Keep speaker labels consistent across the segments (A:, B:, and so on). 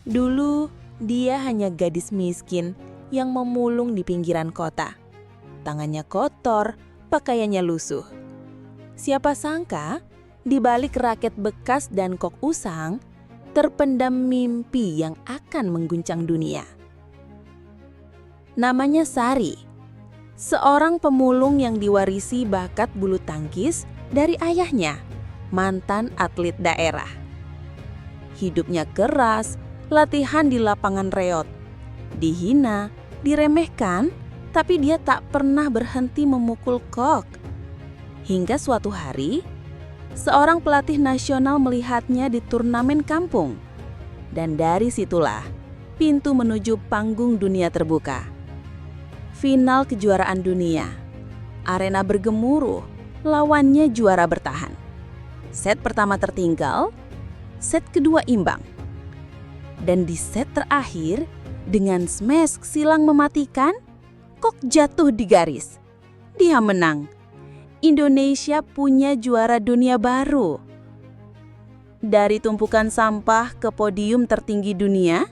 A: Dulu, dia hanya gadis miskin yang memulung di pinggiran kota. Tangannya kotor, pakaiannya lusuh. Siapa sangka, di balik raket bekas dan kok usang, terpendam mimpi yang akan mengguncang dunia. Namanya Sari, seorang pemulung yang diwarisi bakat bulu tangkis dari ayahnya, mantan atlet daerah. Hidupnya keras, latihan di lapangan reot, dihina, diremehkan, tapi dia tak pernah berhenti memukul kok. Hingga suatu hari, seorang pelatih nasional melihatnya di turnamen kampung. Dan dari situlah, pintu menuju panggung dunia terbuka. Final kejuaraan dunia. Arena bergemuruh, lawannya juara bertahan. Set pertama tertinggal, set kedua imbang. Dan di set terakhir, dengan smash silang mematikan, kok jatuh di garis. Dia menang. Indonesia punya juara dunia baru. Dari tumpukan sampah ke podium tertinggi dunia,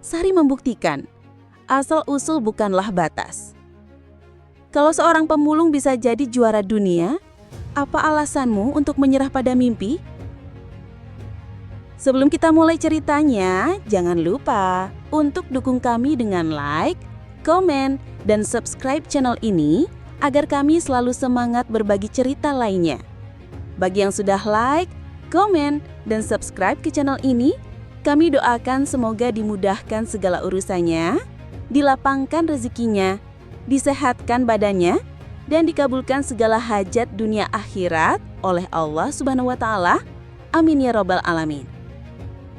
A: Sari membuktikan, asal-usul bukanlah batas. Kalau seorang pemulung bisa jadi juara dunia, apa alasanmu untuk menyerah pada mimpi? Sebelum kita mulai ceritanya, jangan lupa untuk dukung kami dengan like, komen, dan subscribe channel ini agar kami selalu semangat berbagi cerita lainnya. Bagi yang sudah like, komen, dan subscribe ke channel ini, kami doakan semoga dimudahkan segala urusannya, dilapangkan rezekinya, disehatkan badannya, dan dikabulkan segala hajat dunia akhirat oleh Allah Subhanahu wa Ta'ala. Amin ya Rabbal Alamin.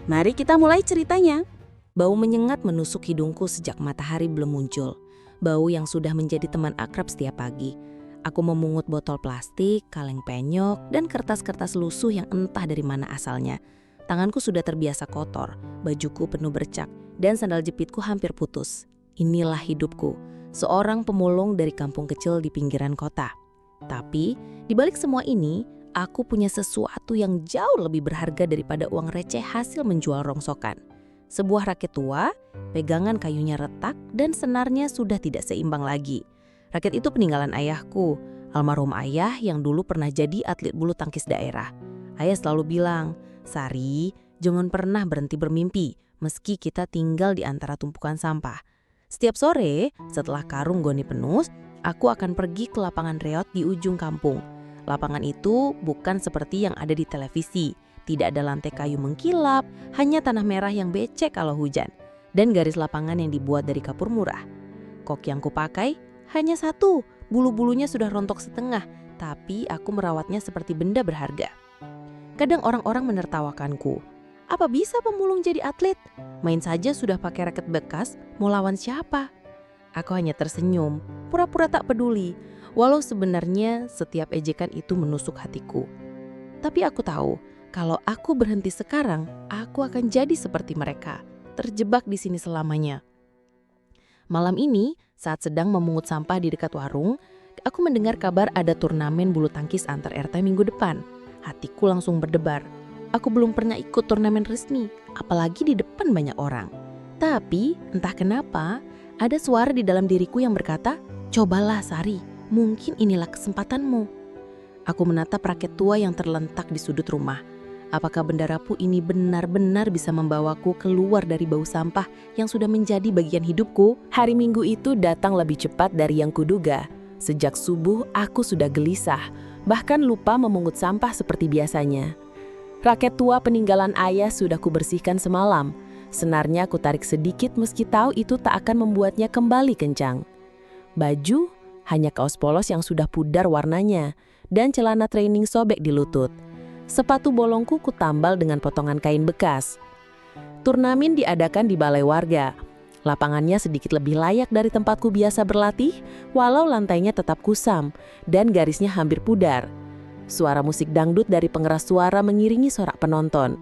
A: Mari kita mulai ceritanya. Bau menyengat menusuk hidungku sejak matahari belum muncul. Bau yang sudah menjadi teman akrab setiap pagi. Aku memungut botol plastik, kaleng penyok, dan kertas-kertas lusuh yang entah dari mana asalnya. Tanganku sudah terbiasa kotor, bajuku penuh bercak, dan sandal jepitku hampir putus. Inilah hidupku, seorang pemulung dari kampung kecil di pinggiran kota. Tapi, di balik semua ini, aku punya sesuatu yang jauh lebih berharga daripada uang receh hasil menjual rongsokan. Sebuah raket tua, pegangan kayunya retak, dan senarnya sudah tidak seimbang lagi. Raket itu peninggalan ayahku, almarhum ayah yang dulu pernah jadi atlet bulu tangkis daerah. Ayah selalu bilang, "Sari, jangan pernah berhenti bermimpi, meski kita tinggal di antara tumpukan sampah." Setiap sore, setelah karung goni penuh, aku akan pergi ke lapangan reot di ujung kampung. Lapangan itu bukan seperti yang ada di televisi. Tidak ada lantai kayu mengkilap, hanya tanah merah yang becek kalau hujan, dan garis lapangan yang dibuat dari kapur murah. Kok yang kupakai hanya satu, bulu-bulunya sudah rontok setengah, tapi aku merawatnya seperti benda berharga. Kadang orang-orang menertawakanku. Apa bisa pemulung jadi atlet? Main saja sudah pakai raket bekas, mau lawan siapa? Aku hanya tersenyum, pura-pura tak peduli, walau sebenarnya setiap ejekan itu menusuk hatiku. Tapi aku tahu, kalau aku berhenti sekarang, aku akan jadi seperti mereka, terjebak di sini selamanya. Malam ini, saat sedang memungut sampah di dekat warung, aku mendengar kabar ada turnamen bulu tangkis antar RT minggu depan. Hatiku langsung berdebar. Aku belum pernah ikut turnamen resmi, apalagi di depan banyak orang. Tapi, entah kenapa, ada suara di dalam diriku yang berkata, "Cobalah Sari, mungkin inilah kesempatanmu." Aku menatap raket tua yang terlentak di sudut rumah. Apakah benda rapuh ini benar-benar bisa membawaku keluar dari bau sampah yang sudah menjadi bagian hidupku? Hari Minggu itu datang lebih cepat dari yang kuduga. Sejak subuh aku sudah gelisah, bahkan lupa memungut sampah seperti biasanya. Raket tua peninggalan ayah sudah kubersihkan semalam. Senarnya aku tarik sedikit meski tahu itu tak akan membuatnya kembali kencang. Baju hanya kaos polos yang sudah pudar warnanya dan celana training sobek di lutut. Sepatu bolongku kutambal dengan potongan kain bekas. Turnamen diadakan di balai warga. Lapangannya sedikit lebih layak dari tempatku biasa berlatih, walau lantainya tetap kusam dan garisnya hampir pudar. Suara musik dangdut dari pengeras suara mengiringi sorak penonton.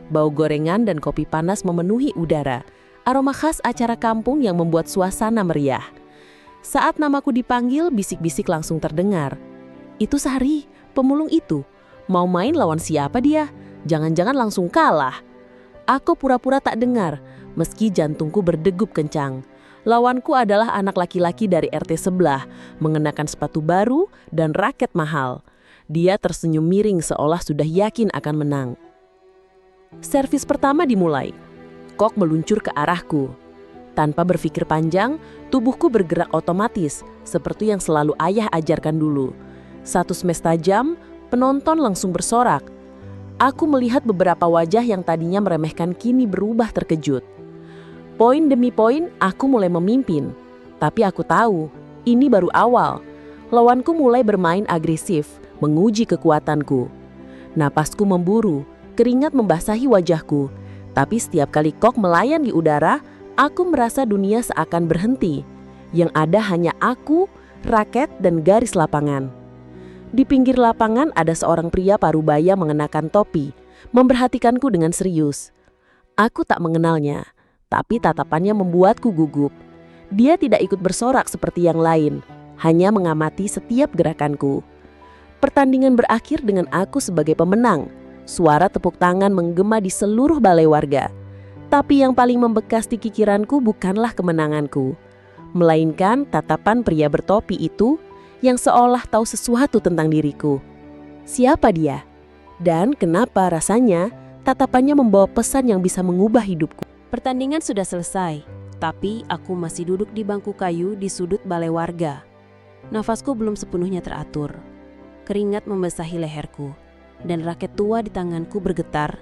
A: Bau gorengan dan kopi panas memenuhi udara. Aroma khas acara kampung yang membuat suasana meriah. Saat namaku dipanggil, bisik-bisik langsung terdengar. "Itu Sari, pemulung itu. Mau main lawan siapa dia? Jangan-jangan langsung kalah." Aku pura-pura tak dengar.
B: meski jantungku berdegup kencang. Lawanku adalah anak laki-laki dari RT sebelah, mengenakan sepatu baru dan raket mahal. Dia tersenyum miring seolah sudah yakin akan menang. Servis pertama dimulai. Kok meluncur ke arahku. Tanpa berpikir panjang, tubuhku bergerak otomatis, seperti yang selalu ayah ajarkan dulu. Satu smash tajam, penonton langsung bersorak. Aku melihat beberapa wajah yang tadinya meremehkan kini berubah terkejut. Poin demi poin, aku mulai memimpin. Tapi aku tahu, ini baru awal. Lawanku mulai bermain agresif, menguji kekuatanku. Napasku memburu, keringat membasahi wajahku. Tapi setiap kali Kok melayang di udara, aku merasa dunia seakan berhenti. Yang ada hanya aku, raket, dan garis lapangan. Di pinggir lapangan ada seorang pria parubaya mengenakan topi, memperhatikanku dengan serius. Aku tak mengenalnya, tapi tatapannya membuatku gugup. Dia tidak ikut bersorak seperti yang lain, hanya mengamati setiap gerakanku. Pertandingan berakhir dengan aku sebagai pemenang. Suara tepuk tangan menggema di seluruh balai warga. Tapi yang paling membekas di pikiranku bukanlah kemenanganku, melainkan tatapan pria bertopi itu yang seolah tahu sesuatu tentang diriku. Siapa dia? Dan kenapa rasanya tatapannya membawa pesan yang bisa mengubah hidupku?
A: Pertandingan sudah selesai, tapi aku masih duduk di bangku kayu di sudut balai warga. Nafasku belum sepenuhnya teratur. Keringat membasahi leherku, dan raket tua di tanganku bergetar,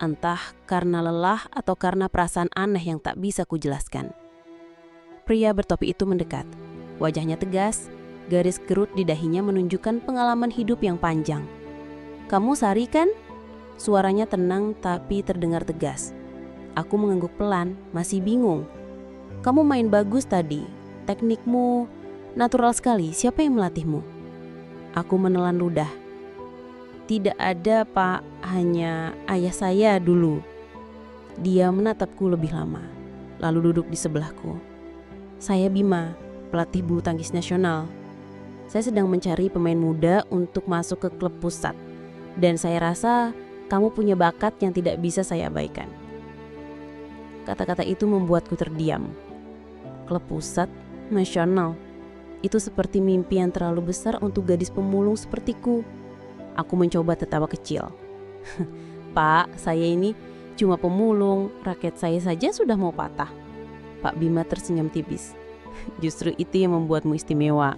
A: entah karena lelah atau karena perasaan aneh yang tak bisa kujelaskan. Pria bertopi itu mendekat. Wajahnya tegas, garis kerut di dahinya menunjukkan pengalaman hidup yang panjang. "Kamu Sari kan?" Suaranya tenang tapi terdengar tegas. Aku mengangguk pelan, masih bingung. "Kamu main bagus tadi. Teknikmu natural sekali. Siapa yang melatihmu?" Aku menelan ludah. "Tidak ada, Pak. Hanya ayah saya dulu." Dia menatapku lebih lama, lalu duduk di sebelahku. "Saya Bima, pelatih bulu tangkis nasional. Saya sedang mencari pemain muda untuk masuk ke klub pusat. Dan saya rasa kamu punya bakat yang tidak bisa saya abaikan." Kata-kata itu membuatku terdiam. Klub pusat nasional. Itu seperti mimpi yang terlalu besar untuk gadis pemulung sepertiku. Aku mencoba tertawa kecil. "Pak, saya ini cuma pemulung. Raket saya saja sudah mau patah." Pak Bima tersenyum tipis. "Justru itu yang membuatmu istimewa.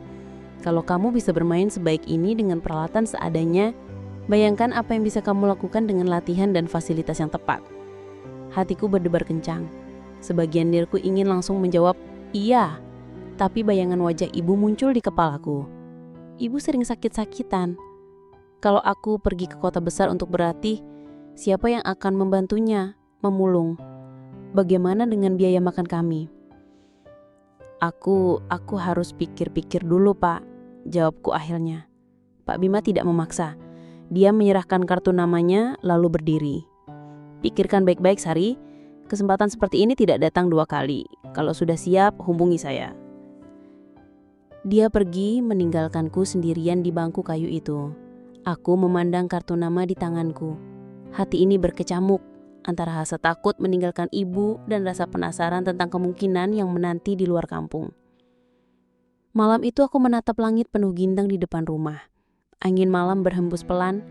A: Kalau kamu bisa bermain sebaik ini dengan peralatan seadanya, bayangkan apa yang bisa kamu lakukan dengan latihan dan fasilitas yang tepat." Hatiku berdebar kencang. Sebagian diriku ingin langsung menjawab iya, tapi bayangan wajah ibu muncul di kepalaku. Ibu sering sakit-sakitan. Kalau aku pergi ke kota besar untuk berlatih, siapa yang akan membantunya memulung? Bagaimana dengan biaya makan kami? Aku harus pikir-pikir dulu, Pak," jawabku akhirnya. Pak Bima tidak memaksa. Dia menyerahkan kartu namanya lalu berdiri. "Pikirkan baik-baik, Sari. Kesempatan seperti ini tidak datang 2 kali. Kalau sudah siap, hubungi saya." Dia pergi meninggalkanku sendirian di bangku kayu itu. Aku memandang kartu nama di tanganku. Hati ini berkecamuk antara rasa takut meninggalkan ibu dan rasa penasaran tentang kemungkinan yang menanti di luar kampung. Malam itu aku menatap langit penuh bintang di depan rumah. Angin malam berhembus pelan,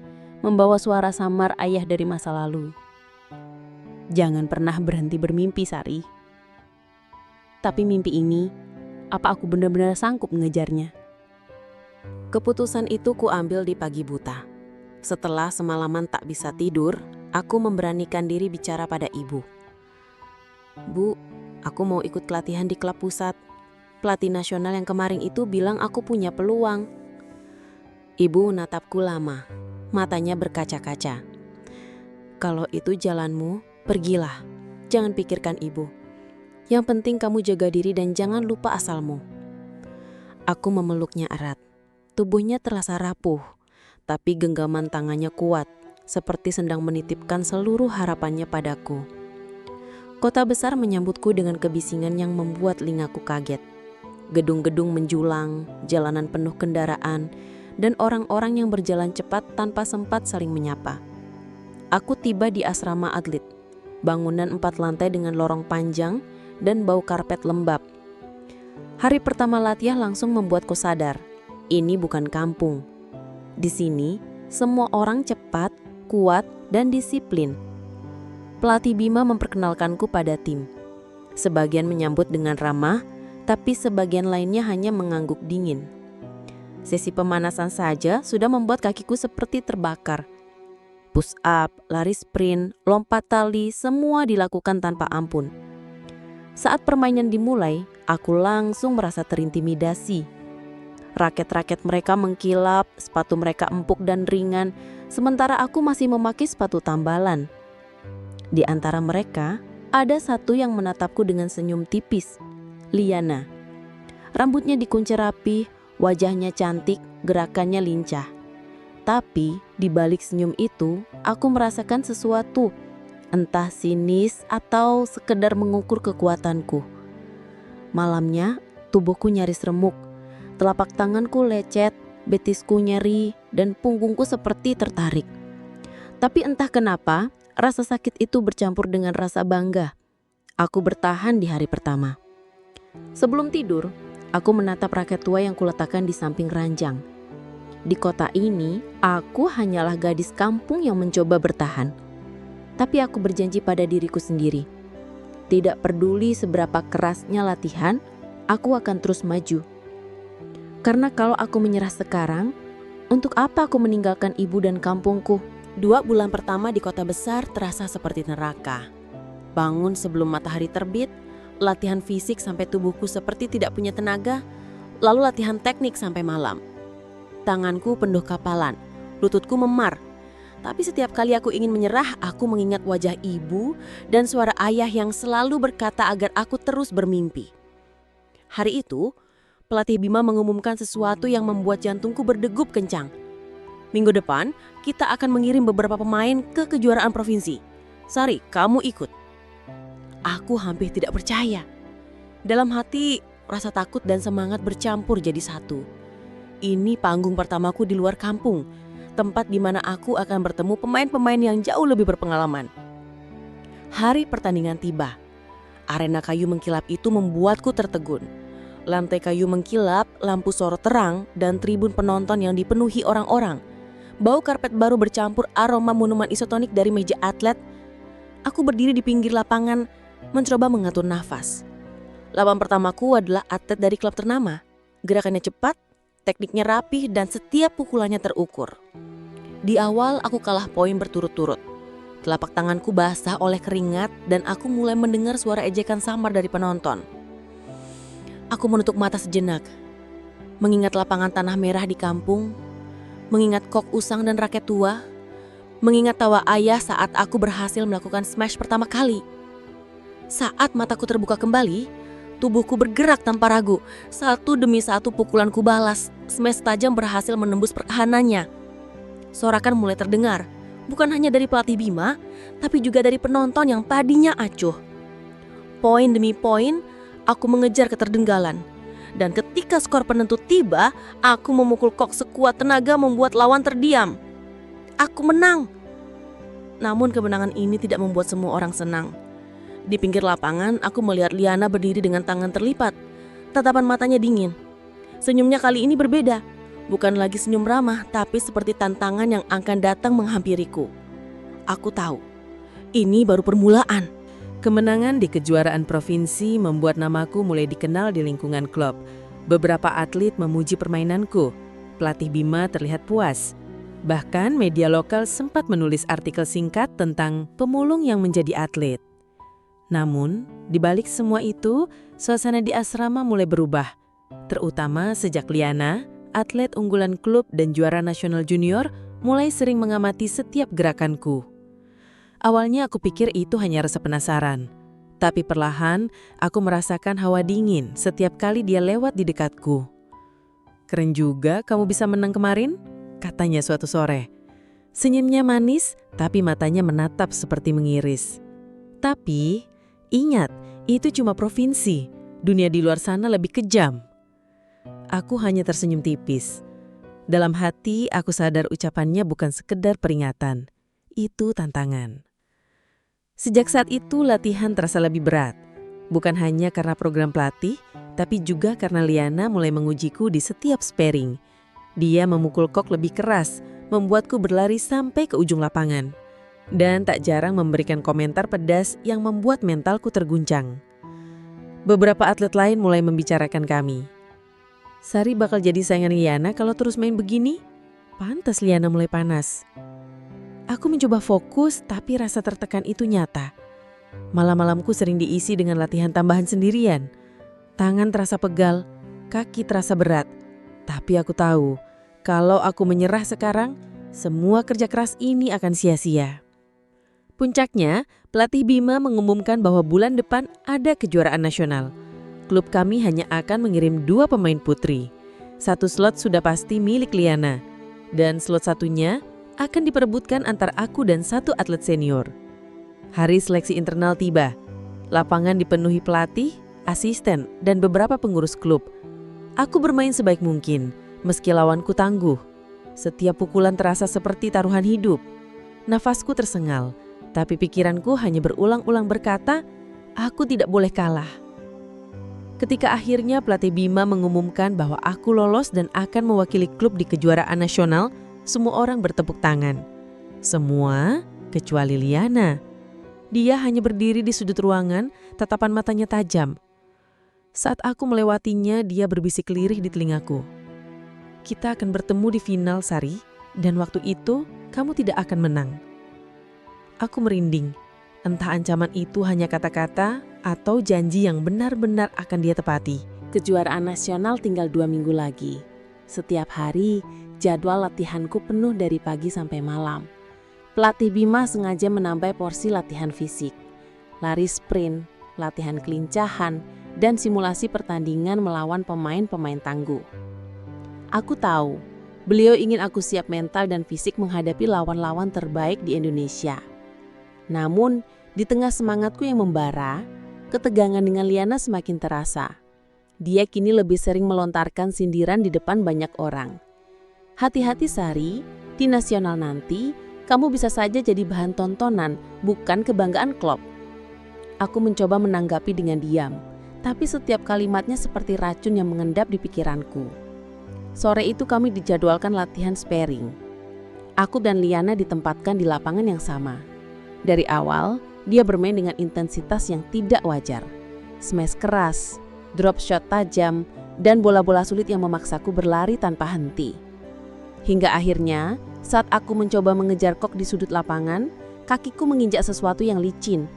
A: membawa suara samar ayah dari masa lalu. "Jangan pernah berhenti bermimpi, Sari." Tapi mimpi ini, apa aku benar-benar sanggup mengejarnya? Keputusan itu kuambil di pagi buta. Setelah semalaman tak bisa tidur, aku memberanikan diri bicara pada ibu. "Bu, aku mau ikut pelatihan di klub pusat. Pelatih nasional yang kemarin itu bilang aku punya peluang." Ibu natapku lama, matanya berkaca-kaca. "Kalau itu jalanmu, pergilah. Jangan pikirkan ibu. Yang penting kamu jaga diri dan jangan lupa asalmu." Aku memeluknya erat. Tubuhnya terasa rapuh, tapi genggaman tangannya kuat, seperti sedang menitipkan seluruh harapannya padaku. Kota besar menyambutku dengan kebisingan yang membuat telingaku kaget. Gedung-gedung menjulang, jalanan penuh kendaraan, dan orang-orang yang berjalan cepat tanpa sempat saling menyapa. Aku tiba di asrama atlet.
B: bangunan 4 lantai dengan lorong panjang, dan bau karpet lembab. Hari pertama latihan langsung membuatku sadar, ini bukan kampung. Di sini, semua orang cepat, kuat, dan disiplin. Pelatih Bima memperkenalkanku pada tim. Sebagian menyambut dengan ramah, tapi sebagian lainnya hanya mengangguk dingin. Sesi pemanasan saja sudah membuat kakiku seperti terbakar. Push up, lari sprint, lompat tali, semua dilakukan tanpa ampun. Saat permainan dimulai, aku langsung merasa terintimidasi. Raket-raket mereka mengkilap, sepatu mereka empuk dan ringan, sementara aku masih memakai sepatu tambalan. Di antara mereka, ada satu yang menatapku dengan senyum tipis, Liana. Rambutnya dikunci rapi, wajahnya cantik, gerakannya lincah. Tapi di balik senyum itu, aku merasakan sesuatu, entah sinis atau sekedar mengukur kekuatanku. Malamnya, tubuhku nyaris remuk, telapak tanganku lecet, betisku nyeri, dan punggungku seperti tertarik. Tapi entah kenapa, rasa sakit itu bercampur dengan rasa bangga. Aku bertahan di hari pertama. Sebelum tidur, aku menatap raket tua yang kuletakkan di samping ranjang. Di kota ini, aku hanyalah gadis kampung yang mencoba bertahan. Tapi aku berjanji pada diriku sendiri. Tidak peduli seberapa kerasnya latihan, aku akan terus maju. Karena kalau aku menyerah sekarang, untuk apa aku meninggalkan ibu dan kampungku? 2 bulan pertama di kota besar terasa seperti neraka. Bangun sebelum matahari terbit, latihan fisik sampai tubuhku seperti tidak punya tenaga, lalu latihan teknik sampai malam. Tanganku penuh kapalan, lututku memar. Tapi setiap kali aku ingin menyerah, aku mengingat wajah ibu dan suara ayah yang selalu berkata agar aku terus bermimpi. Hari itu, pelatih Bima mengumumkan sesuatu yang membuat jantungku berdegup kencang. Minggu depan, kita akan mengirim beberapa pemain ke kejuaraan provinsi. Sari, kamu ikut. Aku hampir tidak percaya. Dalam hati, rasa takut dan semangat bercampur jadi satu. Ini panggung pertamaku di luar kampung, tempat di mana aku akan bertemu pemain-pemain yang jauh lebih berpengalaman. Hari pertandingan tiba. Arena kayu mengkilap itu membuatku tertegun. Lantai kayu mengkilap, lampu sorot terang, dan tribun penonton yang dipenuhi orang-orang. Bau karpet baru bercampur aroma minuman isotonik dari meja atlet. Aku berdiri di pinggir lapangan, mencoba mengatur nafas. Lawan pertamaku adalah atlet dari klub ternama. Gerakannya cepat, tekniknya rapih, dan setiap pukulannya terukur. Di awal aku kalah poin berturut-turut. Telapak tanganku basah oleh keringat dan aku mulai mendengar suara ejekan samar dari penonton. Aku menutup mata sejenak, mengingat lapangan tanah merah di kampung, mengingat kok usang dan raket tua, mengingat tawa ayah saat aku berhasil melakukan smash pertama kali. Saat mataku terbuka kembali, tubuhku bergerak tanpa ragu. Satu demi satu pukulanku balas, smash tajam berhasil menembus pertahanannya. Sorakan mulai terdengar, bukan hanya dari pelatih Bima, tapi juga dari penonton yang tadinya acuh. Poin demi poin, aku mengejar ketertinggalan. Dan ketika skor penentu tiba, aku memukul kok sekuat tenaga membuat lawan terdiam. Aku menang. Namun kemenangan ini tidak membuat semua orang senang. Di pinggir lapangan, aku melihat Liana berdiri dengan tangan terlipat. Tatapan matanya dingin. Senyumnya kali ini berbeda. Bukan lagi senyum ramah, tapi seperti tantangan yang akan datang menghampiriku. Aku tahu, ini baru permulaan.
C: Kemenangan di kejuaraan provinsi membuat namaku mulai dikenal di lingkungan klub. Beberapa atlet memuji permainanku. Pelatih Bima terlihat puas. Bahkan media lokal sempat menulis artikel singkat tentang pemulung yang menjadi atlet. Namun, di balik semua itu, suasana di asrama mulai berubah. Terutama sejak Liana, atlet unggulan klub dan juara nasional junior, mulai sering mengamati setiap gerakanku. Awalnya aku pikir itu hanya rasa penasaran. Tapi perlahan, aku merasakan hawa dingin setiap kali dia lewat di dekatku. "Keren juga kamu bisa menang kemarin," katanya suatu sore. Senyumnya manis, tapi matanya menatap seperti mengiris. Tapi, ingat, itu cuma provinsi. Dunia di luar sana lebih kejam. Aku hanya tersenyum tipis. Dalam hati, aku sadar ucapannya bukan sekedar peringatan. Itu tantangan. Sejak saat itu latihan terasa lebih berat. Bukan hanya karena program pelatih, tapi juga karena Liana mulai mengujiku di setiap sparring. Dia memukul kok lebih keras, membuatku berlari sampai ke ujung lapangan. Dan tak jarang memberikan komentar pedas yang membuat mentalku terguncang. Beberapa atlet lain mulai membicarakan kami. Sari bakal jadi saingan Liana kalau terus main begini? Pantas Liana mulai panas. Aku mencoba fokus tapi rasa tertekan itu nyata. Malam-malamku sering diisi dengan latihan tambahan sendirian. Tangan terasa pegal, kaki terasa berat. Tapi aku tahu, kalau aku menyerah sekarang, semua kerja keras ini akan sia-sia. Puncaknya, pelatih Bima mengumumkan bahwa bulan depan ada kejuaraan nasional. Klub kami hanya akan mengirim 2 pemain putri. 1 slot sudah pasti milik Liana. Dan slot satunya akan diperebutkan antar aku dan 1 atlet senior. Hari seleksi internal tiba. Lapangan dipenuhi pelatih, asisten, dan beberapa pengurus klub. Aku bermain sebaik mungkin, meski lawanku tangguh. Setiap pukulan terasa seperti taruhan hidup. Nafasku tersengal, tapi pikiranku hanya berulang-ulang berkata, aku tidak boleh kalah. Ketika akhirnya pelatih Bima mengumumkan bahwa aku lolos dan akan mewakili klub di kejuaraan nasional, semua orang bertepuk tangan. Semua kecuali Liana. Dia hanya berdiri di sudut ruangan, tatapan matanya tajam. Saat aku melewatinya, dia berbisik lirih di telingaku. Kita akan bertemu di final, Sari, dan waktu itu kamu tidak akan menang. Aku merinding. Entah ancaman itu hanya kata-kata atau janji yang benar-benar akan dia tepati.
A: Kejuaraan nasional tinggal 2 minggu lagi. Setiap hari, jadwal latihanku penuh dari pagi sampai malam. Pelatih Bima sengaja menambah porsi latihan fisik. Lari sprint, latihan kelincahan, dan simulasi pertandingan melawan pemain-pemain tangguh. Aku tahu, beliau ingin aku siap mental dan fisik menghadapi lawan-lawan terbaik di Indonesia. Namun, di tengah semangatku yang membara, ketegangan dengan Liana semakin terasa. Dia kini lebih sering melontarkan sindiran di depan banyak orang. Hati-hati Sari, di nasional nanti kamu bisa saja jadi bahan tontonan, bukan kebanggaan klub. Aku mencoba menanggapi dengan diam, tapi setiap kalimatnya seperti racun yang mengendap di pikiranku. Sore itu kami dijadwalkan latihan sparring. Aku dan Liana ditempatkan di lapangan yang sama. Dari awal, dia bermain dengan intensitas yang tidak wajar. Smash keras, drop shot tajam, dan bola-bola sulit yang memaksaku berlari tanpa henti. Hingga akhirnya, saat aku mencoba mengejar kok di sudut lapangan, kakiku menginjak sesuatu yang licin.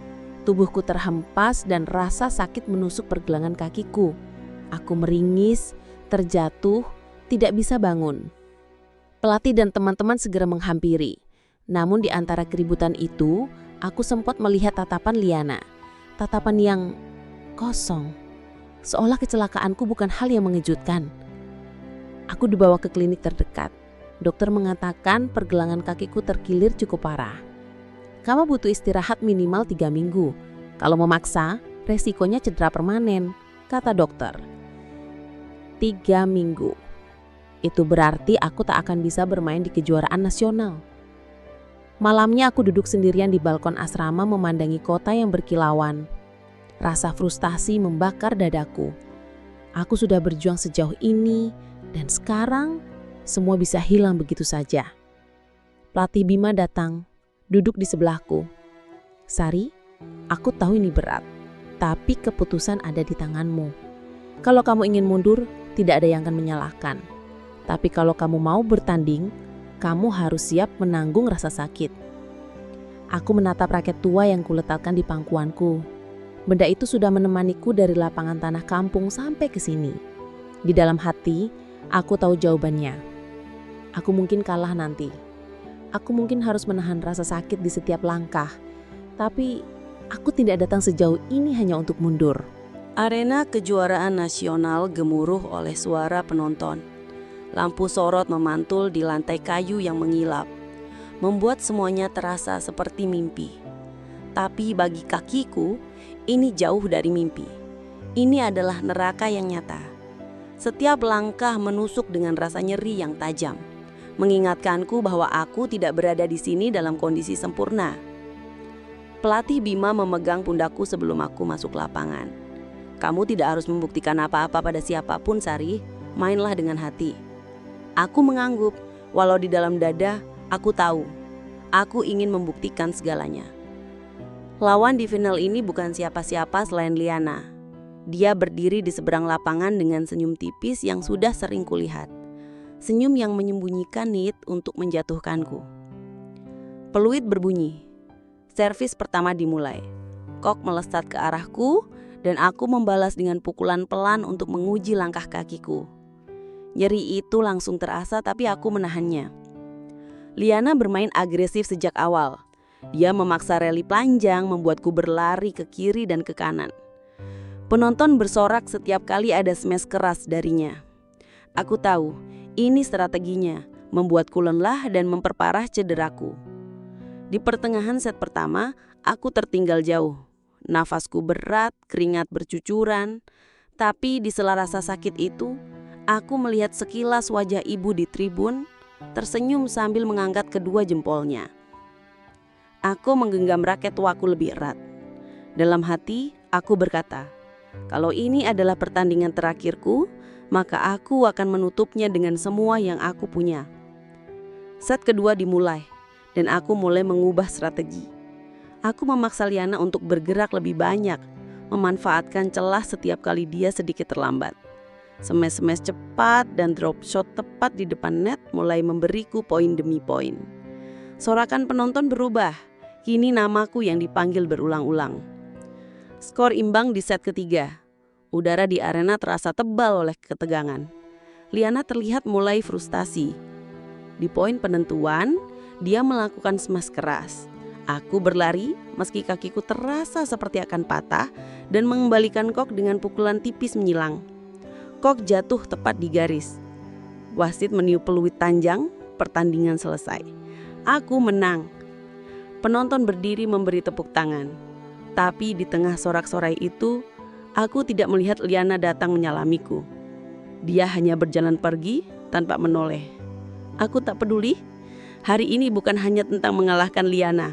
A: Tubuhku terhempas dan rasa sakit menusuk pergelangan kakiku. Aku meringis, terjatuh, tidak bisa bangun. Pelatih dan teman-teman segera menghampiri. Namun di antara keributan itu, aku sempat melihat tatapan Liana. Tatapan yang kosong. Seolah kecelakaanku bukan hal yang mengejutkan. Aku dibawa ke klinik terdekat. Dokter mengatakan pergelangan kakiku terkilir cukup parah. Kamu butuh istirahat minimal 3 minggu. Kalau memaksa, resikonya cedera permanen, kata dokter. 3 minggu. Itu berarti aku tak akan bisa bermain di kejuaraan nasional. Malamnya aku duduk sendirian di balkon asrama memandangi kota yang berkilauan. Rasa frustasi membakar dadaku. Aku sudah berjuang sejauh ini dan sekarang semua bisa hilang begitu saja. Pelatih Bima datang, duduk di sebelahku. Sari, aku tahu ini berat, tapi keputusan ada di tanganmu. Kalau kamu ingin mundur, tidak ada yang akan menyalahkan. Tapi kalau kamu mau bertanding, kamu harus siap menanggung rasa sakit. Aku menatap raket tua yang kuletakkan di pangkuanku. Benda itu sudah menemaniku dari lapangan tanah kampung sampai ke sini. Di dalam hati, aku tahu jawabannya. Aku mungkin kalah nanti. Aku mungkin harus menahan rasa sakit di setiap langkah. Tapi aku tidak datang sejauh ini hanya untuk mundur.
D: Arena kejuaraan nasional gemuruh oleh suara penonton. Lampu sorot memantul di lantai kayu yang mengilap, membuat semuanya terasa seperti mimpi. Tapi bagi kakiku, ini jauh dari mimpi. Ini adalah neraka yang nyata. Setiap langkah menusuk dengan rasa nyeri yang tajam, mengingatkanku bahwa aku tidak berada di sini dalam kondisi sempurna. Pelatih Bima memegang pundakku sebelum aku masuk lapangan. Kamu tidak harus membuktikan apa-apa pada siapapun, Sari. Mainlah dengan hati. Aku mengangguk, walau di dalam dada aku tahu. Aku ingin membuktikan segalanya. Lawan di final ini bukan siapa-siapa selain Liana. Dia berdiri di seberang lapangan dengan senyum tipis yang sudah sering kulihat. Senyum yang menyembunyikan niat untuk menjatuhkanku. Peluit berbunyi. Servis pertama dimulai. Kok melesat ke arahku dan aku membalas dengan pukulan pelan untuk menguji langkah kakiku. Nyeri itu langsung terasa tapi aku menahannya. Liana bermain agresif sejak awal. Dia memaksa rally panjang membuatku berlari ke kiri dan ke kanan. Penonton bersorak setiap kali ada smash keras darinya. Aku tahu ini strateginya, membuatku lelah dan memperparah cederaku. Di pertengahan set pertama, aku tertinggal jauh. Nafasku berat, keringat bercucuran. Tapi di sela rasa sakit itu, aku melihat sekilas wajah ibu di tribun, tersenyum sambil mengangkat kedua jempolnya. Aku menggenggam raket tuaku lebih erat. Dalam hati, aku berkata, kalau ini adalah pertandingan terakhirku, maka aku akan menutupnya dengan semua yang aku punya. Set kedua dimulai. Dan aku mulai mengubah strategi. Aku memaksa Liana untuk bergerak lebih banyak, memanfaatkan celah setiap kali dia sedikit terlambat. Smash-smash cepat dan drop shot tepat di depan net mulai memberiku poin demi poin. Sorakan penonton berubah, kini namaku yang dipanggil berulang-ulang. Skor imbang di set ketiga. Udara di arena terasa tebal oleh ketegangan. Liana terlihat mulai frustasi. Di poin penentuan, dia melakukan smash keras. Aku berlari meski kakiku terasa seperti akan patah dan mengembalikan kok dengan pukulan tipis menyilang. Kok jatuh tepat di garis. Wasit meniup peluit panjang, pertandingan selesai. Aku menang. Penonton berdiri memberi tepuk tangan. Tapi di tengah sorak-sorai itu, aku tidak melihat Liana datang menyalamiku. Dia hanya berjalan pergi tanpa menoleh. Aku tak peduli. Hari ini bukan hanya tentang mengalahkan Liana,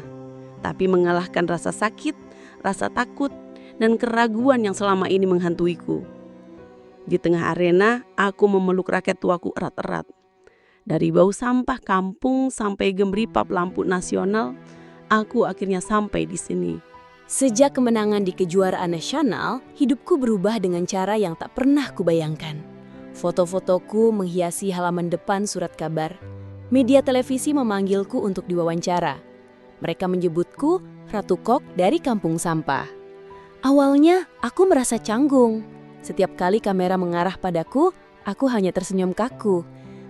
D: tapi mengalahkan rasa sakit, rasa takut, dan keraguan yang selama ini menghantuiku. Di tengah arena, aku memeluk raket tuaku erat-erat. Dari bau sampah kampung sampai gemeripap lampu nasional, aku akhirnya sampai di sini.
A: Sejak kemenangan di kejuaraan nasional, hidupku berubah dengan cara yang tak pernah kubayangkan. Foto-fotoku menghiasi halaman depan surat kabar. Media televisi memanggilku untuk diwawancara. Mereka menyebutku Ratu Kok dari Kampung Sampah. Awalnya aku merasa canggung. Setiap kali kamera mengarah padaku, aku hanya tersenyum kaku.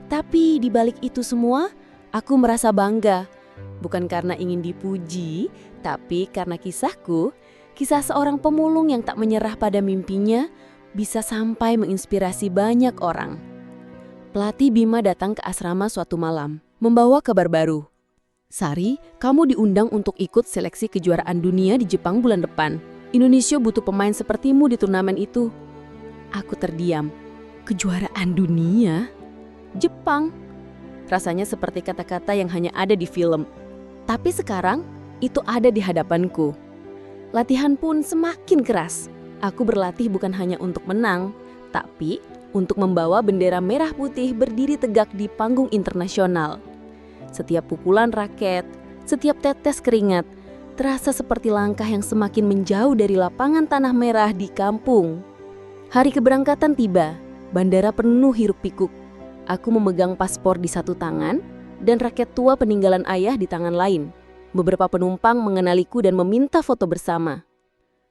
A: Tapi di balik itu semua, aku merasa bangga. Bukan karena ingin dipuji, tapi karena kisahku, kisah seorang pemulung yang tak menyerah pada mimpinya, bisa sampai menginspirasi banyak orang. Pelatih Bima datang ke asrama suatu malam, membawa kabar baru. Sari, kamu diundang untuk ikut seleksi kejuaraan dunia di Jepang bulan depan. Indonesia butuh pemain sepertimu di turnamen itu. Aku terdiam. Kejuaraan dunia? Jepang? Rasanya seperti kata-kata yang hanya ada di film. Tapi sekarang, itu ada di hadapanku. Latihan pun semakin keras. Aku berlatih bukan hanya untuk menang, tapi untuk membawa bendera merah putih berdiri tegak di panggung internasional. Setiap pukulan raket, setiap tetes keringat, terasa seperti langkah yang semakin menjauh dari lapangan tanah merah di kampung. Hari keberangkatan tiba, bandara penuh hiruk pikuk. Aku memegang paspor di satu tangan dan raket tua peninggalan ayah di tangan lain. Beberapa penumpang mengenaliku dan meminta foto bersama.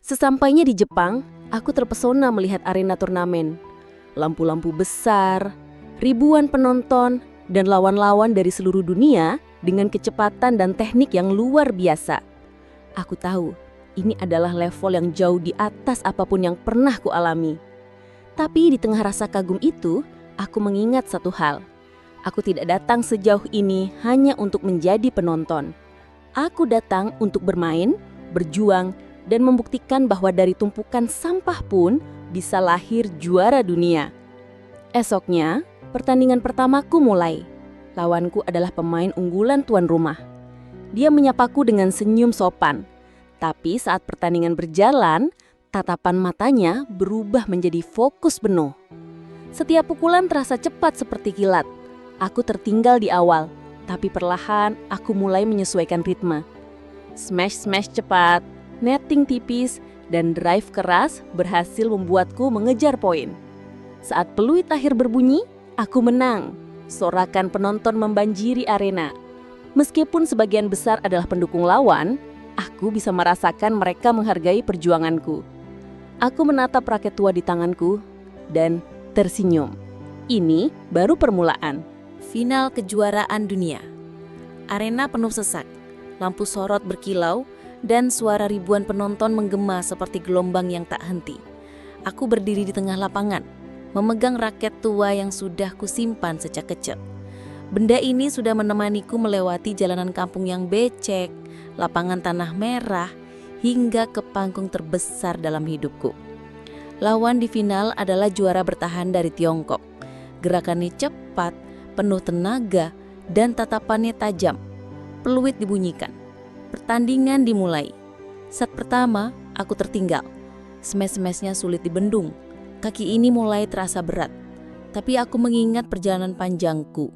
A: Sesampainya di Jepang, aku terpesona melihat arena turnamen. Lampu-lampu besar, ribuan penonton, dan lawan-lawan dari seluruh dunia dengan kecepatan dan teknik yang luar biasa. Aku tahu, ini adalah level yang jauh di atas apapun yang pernah kualami. Tapi di tengah rasa kagum itu, aku mengingat satu hal. Aku tidak datang sejauh ini hanya untuk menjadi penonton. Aku datang untuk bermain, berjuang, dan membuktikan bahwa dari tumpukan sampah pun bisa lahir juara dunia. Esoknya, pertandingan pertamaku mulai. Lawanku adalah pemain unggulan tuan rumah. Dia menyapaku dengan senyum sopan, Tapi saat pertandingan berjalan, tatapan matanya berubah menjadi fokus penuh. Setiap pukulan terasa cepat seperti kilat. Aku tertinggal di awal, tapi perlahan aku mulai menyesuaikan ritme. Smash cepat, netting tipis, dan drive keras berhasil membuatku mengejar poin. Saat peluit akhir berbunyi, aku menang. Sorakan penonton membanjiri arena. Meskipun sebagian besar adalah pendukung lawan, aku bisa merasakan mereka menghargai perjuanganku. Aku menatap raket tua di tanganku dan tersenyum. Ini baru permulaan.
D: Final kejuaraan dunia. Arena penuh sesak, lampu sorot berkilau, dan suara ribuan penonton menggema seperti gelombang yang tak henti. Aku berdiri di tengah lapangan, memegang raket tua yang sudah kusimpan sejak kecil. Benda ini sudah menemaniku melewati jalanan kampung yang becek, lapangan tanah merah, hingga ke panggung terbesar dalam hidupku. Lawan di final adalah juara bertahan dari Tiongkok. Gerakannya cepat, penuh tenaga, dan tatapannya tajam. Peluit dibunyikan. Pertandingan dimulai. Set pertama, aku tertinggal. Smash-smashnya sulit dibendung. Kaki ini mulai terasa berat. Tapi aku mengingat perjalanan panjangku.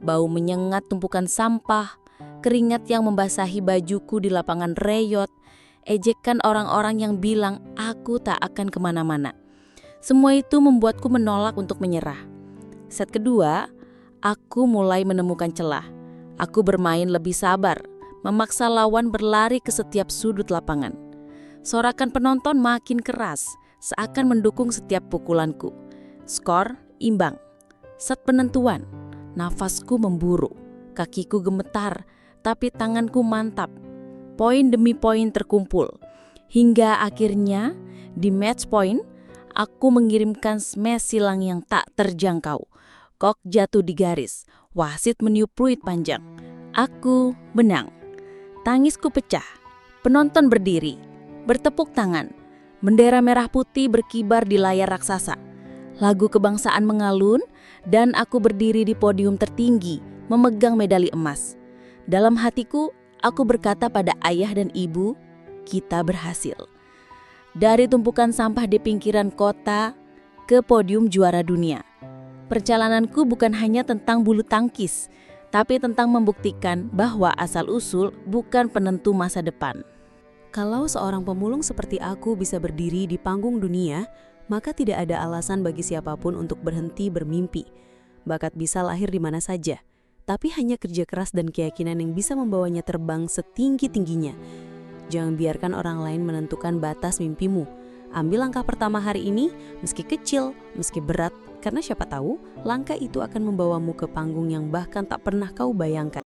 D: Bau menyengat tumpukan sampah, keringat yang membasahi bajuku di lapangan reyot, ejekan orang-orang yang bilang aku tak akan kemana-mana. Semua itu membuatku menolak untuk menyerah. Set kedua, aku mulai menemukan celah. Aku bermain lebih sabar, memaksa lawan berlari ke setiap sudut lapangan. Sorakan penonton makin keras, seakan mendukung setiap pukulanku. Skor imbang. Set penentuan, nafasku memburu, kakiku gemetar, tapi tanganku mantap. Poin demi poin terkumpul. Hingga akhirnya di match point, aku mengirimkan smash silang yang tak terjangkau. Kok jatuh di garis, wasit meniup peluit panjang. Aku menang. Tangisku pecah. Penonton berdiri, bertepuk tangan. Bendera merah putih berkibar di layar raksasa. Lagu kebangsaan mengalun dan aku berdiri di podium tertinggi, memegang medali emas. Dalam hatiku, aku berkata pada ayah dan ibu, kita berhasil. Dari tumpukan sampah di pinggiran kota ke podium juara dunia. Perjalananku bukan hanya tentang bulu tangkis, tapi tentang membuktikan bahwa asal-usul bukan penentu masa depan.
E: Kalau seorang pemulung seperti aku bisa berdiri di panggung dunia, maka tidak ada alasan bagi siapapun untuk berhenti bermimpi. Bakat bisa lahir di mana saja, tapi hanya kerja keras dan keyakinan yang bisa membawanya terbang setinggi-tingginya. Jangan biarkan orang lain menentukan batas mimpimu. Ambil langkah pertama hari ini, meski kecil, meski berat, karena siapa tahu langkah itu akan membawamu ke panggung yang bahkan tak pernah kau bayangkan.